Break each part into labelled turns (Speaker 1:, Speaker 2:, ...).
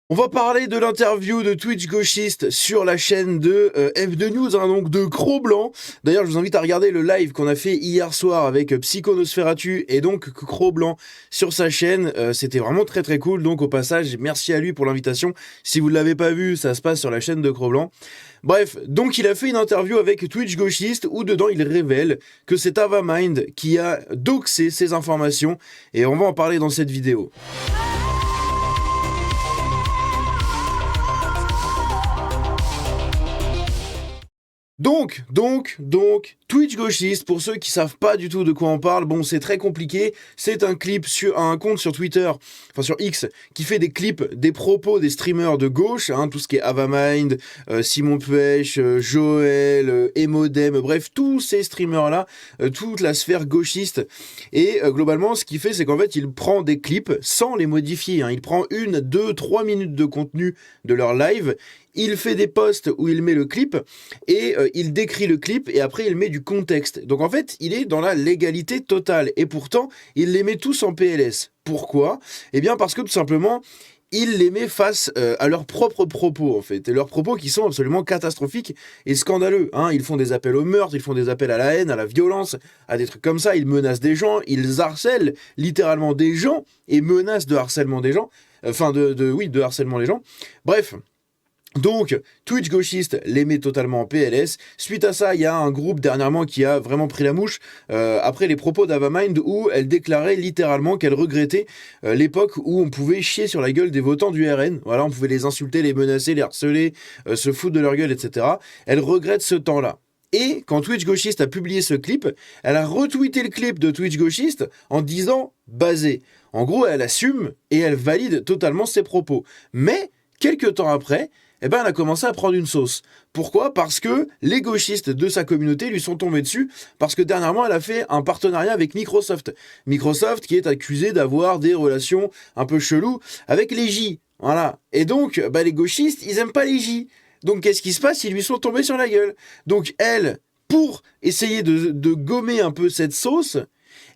Speaker 1: On va parler de l'interview de Twitch Gauchiste sur la chaîne de F2 News, donc de Cro-Blanc. D'ailleurs, je vous invite à regarder le live qu'on a fait hier soir avec Psychonosferatu et donc Cro-Blanc sur sa chaîne. C'était vraiment très très cool, donc au passage, merci à lui pour l'invitation. Si vous ne l'avez pas vu, ça se passe sur la chaîne de Cro-Blanc. Bref, donc il a fait une interview avec Twitch Gauchiste où dedans il révèle que c'est Avamind qui a doxé ces informations et on va en parler dans cette vidéo. Donc, Twitch Gauchiste, pour ceux qui savent pas du tout de quoi on parle, bon, c'est très compliqué. C'est un clip sur un compte sur Twitter, enfin sur X, qui fait des clips, des propos des streamers de gauche, tout ce qui est Avamind, Simon Puech, Joël, Emodem, bref, tous ces streamers-là, toute la sphère gauchiste. Et globalement, ce qu'il fait, c'est qu'en fait, il prend des clips sans les modifier. Il prend 1, 2, 3 minutes de contenu de leur live. Il fait des posts où il met le clip et il décrit le clip et après il met du contexte. Donc en fait, il est dans la légalité totale et pourtant, il les met tous en PLS. Pourquoi ? Eh bien parce que tout simplement, il les met face à leurs propres propos en fait, et leurs propos qui sont absolument catastrophiques et scandaleux. Ils font des appels au meurtre, ils font des appels à la haine, à la violence, à des trucs comme ça, ils menacent des gens, ils harcèlent littéralement des gens et menacent de harcèlement des gens, de harcèlement des gens. Bref. Donc, Twitch Gauchiste les met totalement en PLS. Suite à ça, il y a un groupe dernièrement qui a vraiment pris la mouche après les propos d'Avamind où elle déclarait littéralement qu'elle regrettait l'époque où on pouvait chier sur la gueule des votants du RN. Voilà, on pouvait les insulter, les menacer, les harceler, se foutre de leur gueule, etc. Elle regrette ce temps-là. Et quand Twitch Gauchiste a publié ce clip, elle a retweeté le clip de Twitch Gauchiste en disant « basé ». En gros, elle assume et elle valide totalement ses propos. Mais, quelques temps après, elle a commencé à prendre une sauce. Pourquoi ? Parce que les gauchistes de sa communauté lui sont tombés dessus, parce que dernièrement, elle a fait un partenariat avec Microsoft. Microsoft qui est accusé d'avoir des relations un peu cheloues avec les J. Voilà. Et donc, les gauchistes, ils aiment pas les J. Donc, qu'est-ce qui se passe ? Ils lui sont tombés sur la gueule. Donc, elle, pour essayer de gommer un peu cette sauce,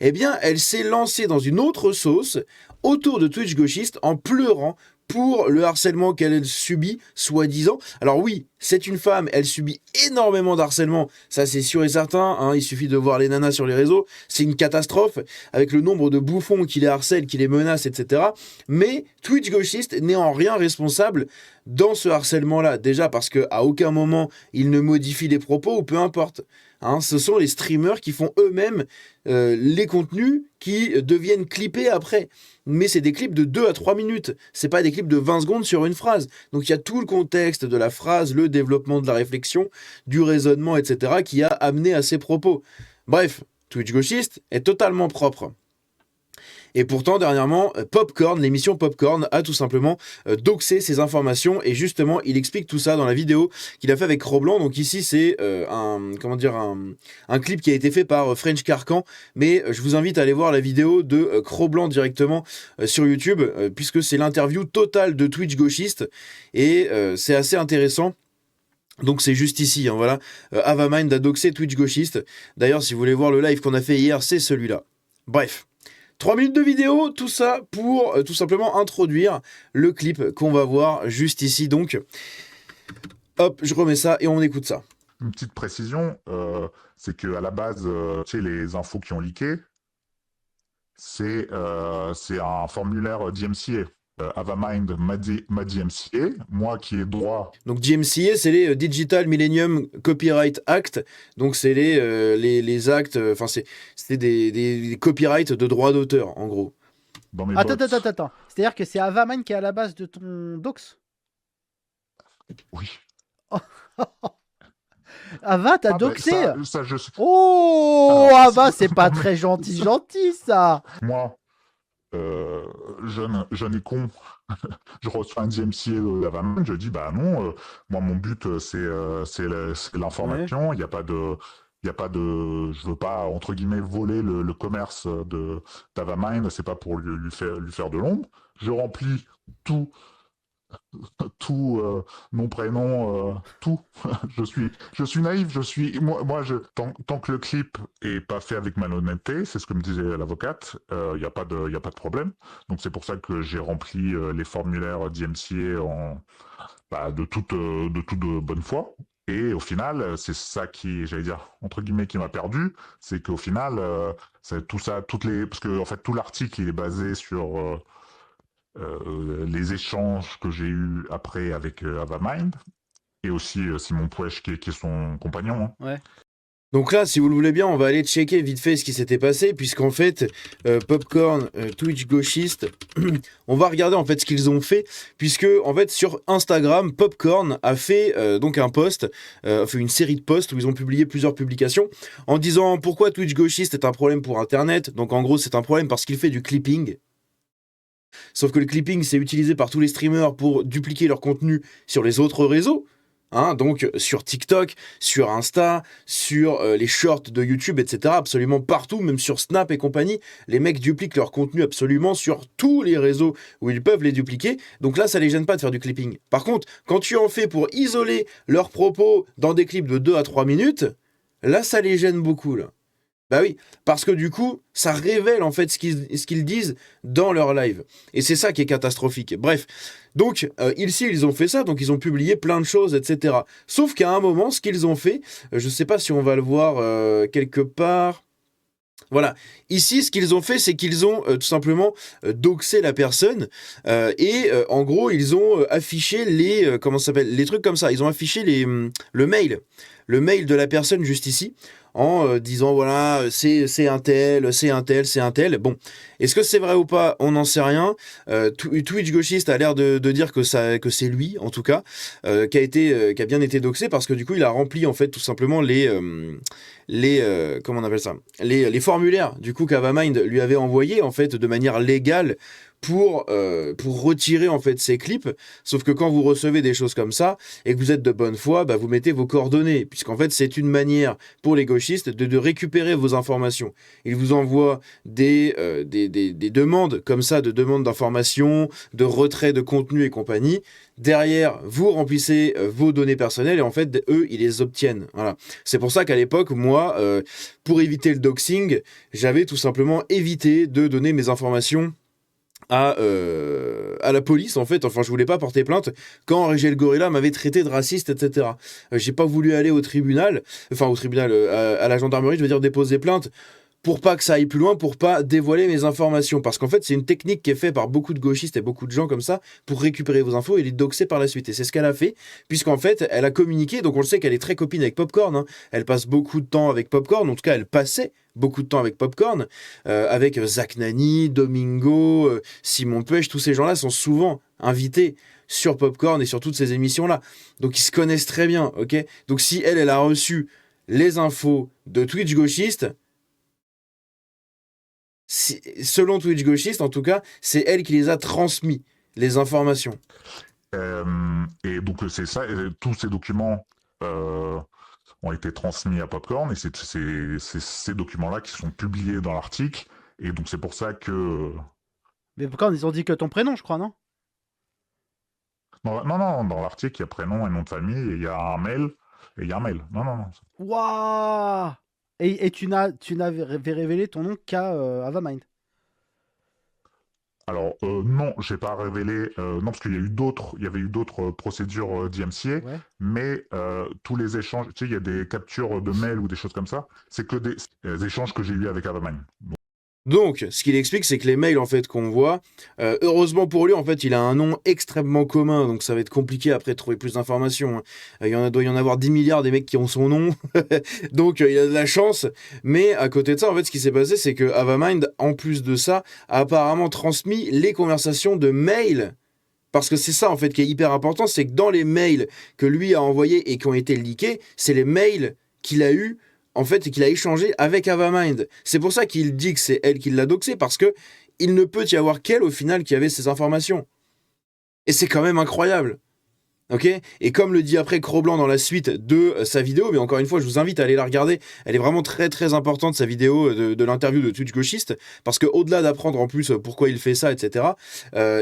Speaker 1: eh bien, elle s'est lancée dans une autre sauce autour de Twitch Gauchiste en pleurant pour le harcèlement qu'elle subit, soi-disant. Alors oui, c'est une femme, elle subit énormément d'harcèlement, ça c'est sûr et certain, il suffit de voir les nanas sur les réseaux, c'est une catastrophe, avec le nombre de bouffons qui les harcèlent, qui les menacent, etc. Mais Twitch Gauchiste n'est en rien responsable dans ce harcèlement-là, déjà parce qu'à aucun moment il ne modifie les propos, ou peu importe. Ce sont les streamers qui font eux-mêmes les contenus qui deviennent clippés après. Mais c'est des clips de 2 à 3 minutes. C'est pas des clips de 20 secondes sur une phrase. Donc il y a tout le contexte de la phrase, le développement de la réflexion, du raisonnement, etc. qui a amené à ces propos. Bref, Twitch Gauchiste est totalement propre. Et pourtant, dernièrement, Popcorn, l'émission Popcorn, a tout simplement doxé ces informations. Et justement, il explique tout ça dans la vidéo qu'il a fait avec Cro-Blanc. Donc ici, c'est un clip qui a été fait par French Carcan. Mais je vous invite à aller voir la vidéo de Cro-Blanc directement sur YouTube, puisque c'est l'interview totale de Twitch Gauchiste. Et c'est assez intéressant. Donc c'est juste ici, voilà. Avamind a doxé Twitch Gauchiste. D'ailleurs, si vous voulez voir le live qu'on a fait hier, c'est celui-là. Bref. 3 minutes de vidéo, tout ça pour tout simplement introduire le clip qu'on va voir juste ici. Donc, hop, je remets ça et on écoute ça.
Speaker 2: Une petite précision, c'est qu'à la base, les infos qui ont leaké, c'est un formulaire DMCA. Avamind m'a DMCA, moi qui ai droit...
Speaker 1: Donc DMCA, c'est les Digital Millennium Copyright Act, donc c'est les actes, c'est des copyrights de droits d'auteur, en gros.
Speaker 3: Attends. C'est-à-dire que c'est Avamind qui est à la base de ton dox ?
Speaker 2: Oui.
Speaker 3: Ava, t'as doxé ?
Speaker 2: Ça, je sais.
Speaker 3: Oh, Ava, c'est pas très gentil, ça.
Speaker 2: Moi, jeune et con, je reçois un DMCA d'Avamind, je dis non, moi mon but c'est l'information, il n'y a pas de... je veux pas, entre guillemets, voler le commerce d'Avamind, c'est pas pour lui faire de l'ombre. Je remplis tout tout, nom, prénom, tout. Je suis naïf, tant que le clip est pas fait avec malhonnêteté, c'est ce que me disait l'avocate, y a pas de problème. Donc c'est pour ça que j'ai rempli les formulaires d'IMCA de toute bonne foi. Et au final, c'est ça qui, j'allais dire, entre guillemets, qui m'a perdu, c'est qu'au final, c'est tout ça, parce que en fait, tout l'article il est basé sur les échanges que j'ai eus après avec Avamind et aussi Simon Puech qui est son compagnon. Hein.
Speaker 3: Ouais.
Speaker 1: Donc là, si vous le voulez bien, on va aller checker vite fait ce qui s'était passé, puisqu'en fait, Popcorn, Twitch gauchiste, on va regarder en fait ce qu'ils ont fait, puisque en fait sur Instagram, Popcorn a fait donc un post, fait une série de posts où ils ont publié plusieurs publications en disant pourquoi Twitch gauchiste est un problème pour Internet. Donc en gros, c'est un problème parce qu'il fait du clipping. Sauf que le clipping, c'est utilisé par tous les streamers pour dupliquer leur contenu sur les autres réseaux. Hein, donc sur TikTok, sur Insta, sur les shorts de YouTube, etc. Absolument partout, même sur Snap et compagnie. Les mecs dupliquent leur contenu absolument sur tous les réseaux où ils peuvent les dupliquer. Donc là, ça les gêne pas de faire du clipping. Par contre, quand tu en fais pour isoler leurs propos dans des clips de 2 à 3 minutes, là, ça les gêne beaucoup, là. Bah oui, parce que du coup, ça révèle en fait ce qu'ils disent dans leur live. Et c'est ça qui est catastrophique. Bref, donc ici, ils ont fait ça, donc ils ont publié plein de choses, etc. Sauf qu'à un moment, ce qu'ils ont fait, je sais pas si on va le voir quelque part... Voilà. Ici, ce qu'ils ont fait, c'est qu'ils ont tout simplement doxé la personne et en gros, ils ont affiché les comment ça s'appelle, les trucs comme ça. Ils ont affiché le mail de la personne juste ici en disant voilà, c'est un tel, c'est un tel, c'est un tel. Bon, est-ce que c'est vrai ou pas? On n'en sait rien. Twitch gauchiste a l'air de dire que c'est lui en tout cas qui a bien été doxé parce que du coup, il a rempli en fait tout simplement les comment on appelle ça, les formulaires du coup qu'Avamind lui avait envoyé en fait de manière légale pour retirer en fait ces clips. Sauf que quand vous recevez des choses comme ça et que vous êtes de bonne foi, bah, vous mettez vos coordonnées, puisqu'en fait c'est une manière pour les gauchistes de récupérer vos informations. Ils vous envoient des demandes comme ça, de demandes d'informations, de retrait de contenu et compagnie. Derrière, vous remplissez vos données personnelles et en fait, eux, ils les obtiennent. Voilà. C'est pour ça qu'à l'époque, moi, pour éviter le doxing, j'avais tout simplement évité de donner mes informations à la police en fait. Enfin, je voulais pas porter plainte quand Régel Gorilla m'avait traité de raciste, etc. J'ai pas voulu aller au tribunal, à la gendarmerie, je veux dire déposer plainte pour pas que ça aille plus loin, pour pas dévoiler mes informations. Parce qu'en fait, c'est une technique qui est faite par beaucoup de gauchistes et beaucoup de gens comme ça pour récupérer vos infos et les doxer par la suite. Et c'est ce qu'elle a fait, puisqu'en fait, elle a communiqué, donc on le sait qu'elle est très copine avec Popcorn. Hein. Elle passe beaucoup de temps avec Popcorn, en tout cas, elle passait beaucoup de temps avec Popcorn, avec Zach Nani, Domingo, Simon Puech, tous ces gens-là sont souvent invités sur Popcorn et sur toutes ces émissions-là. Donc ils se connaissent très bien, ok? Donc si elle a reçu les infos de Twitch gauchiste, selon Twitch gauchiste, en tout cas, c'est elle qui les a transmis, les informations.
Speaker 2: Et donc c'est ça, tous ces documents ont été transmis à Popcorn et c'est ces documents-là qui sont publiés dans l'article. Et donc c'est pour ça que...
Speaker 3: Mais pourquoi ils ont dit que ton prénom, je crois, non?
Speaker 2: Non, dans l'article, il y a prénom et nom de famille, et il y a un mail, et il y a un mail. Non.
Speaker 3: Waouh! Et tu n'as révélé ton nom qu'à Avamind.
Speaker 2: Alors, non, j'ai pas révélé, non, parce qu'il y avait eu d'autres procédures d'IMCA,
Speaker 3: Ouais.
Speaker 2: mais tous les échanges, tu sais, il y a des captures de mails ou des choses comme ça, c'est que des échanges que j'ai eus avec Avamind.
Speaker 1: Donc, ce qu'il explique, c'est que les mails en fait qu'on voit, heureusement pour lui, en fait, il a un nom extrêmement commun, donc ça va être compliqué après de trouver plus d'informations. Hein. Doit y en avoir 10 milliards des mecs qui ont son nom, donc il a de la chance. Mais à côté de ça, en fait, ce qui s'est passé, c'est que Avamind, en plus de ça, a apparemment transmis les conversations de mails. Parce que c'est ça en fait qui est hyper important, c'est que dans les mails que lui a envoyés et qui ont été leakés, c'est les mails qu'il a eus en fait et qu'il a échangé avec Avamind. C'est pour ça qu'il dit que c'est elle qui l'a doxé parce que il ne peut y avoir qu'elle au final qui avait ces informations. Et c'est quand même incroyable. Ok, et comme le dit après Cro-Blanc dans la suite de sa vidéo, mais encore une fois, je vous invite à aller la regarder. Elle est vraiment très très importante, sa vidéo de l'interview de Twitch Gauchiste, parce que au-delà d'apprendre en plus pourquoi il fait ça, etc.,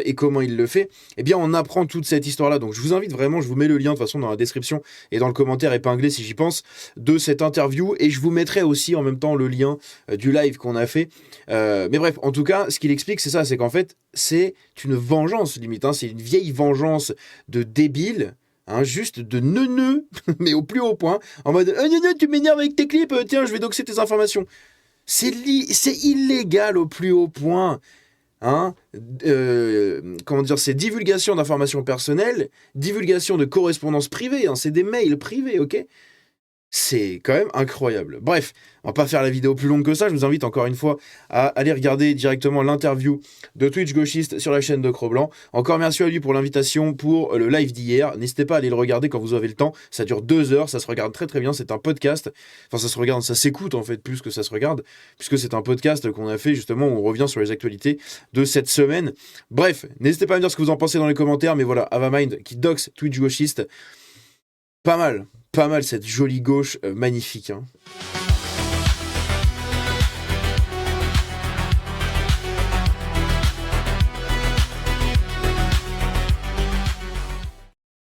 Speaker 1: et comment il le fait, eh bien on apprend toute cette histoire-là. Donc je vous invite vraiment, je vous mets le lien de toute façon dans la description et dans le commentaire épinglé si j'y pense, de cette interview, et je vous mettrai aussi en même temps le lien du live qu'on a fait. Mais bref, en tout cas, ce qu'il explique, c'est ça, c'est qu'en fait, c'est une vengeance limite, hein, c'est une vieille vengeance de débile, hein, juste de neuneux, mais au plus haut point, en mode tu m'énerves avec tes clips, tiens, je vais doxer tes informations. C'est illégal au plus haut point. Hein, comment dire, c'est divulgation d'informations personnelles, divulgation de correspondances privées, hein, c'est des mails privés, ok? C'est quand même incroyable. Bref, on va pas faire la vidéo plus longue que ça. Je vous invite encore une fois à aller regarder directement l'interview de Twitch Gauchiste sur la chaîne de Cro-Blanc. Encore merci à lui pour l'invitation pour le live d'hier. N'hésitez pas à aller le regarder quand vous avez le temps. Ça dure 2 heures, ça se regarde très très bien. C'est un podcast. Enfin, ça se regarde, ça s'écoute en fait plus que ça se regarde, puisque c'est un podcast qu'on a fait justement où on revient sur les actualités de cette semaine. Bref, n'hésitez pas à me dire ce que vous en pensez dans les commentaires. Mais voilà, Avamind qui doxe Twitch Gauchiste. Pas mal cette jolie gauche magnifique. Hein.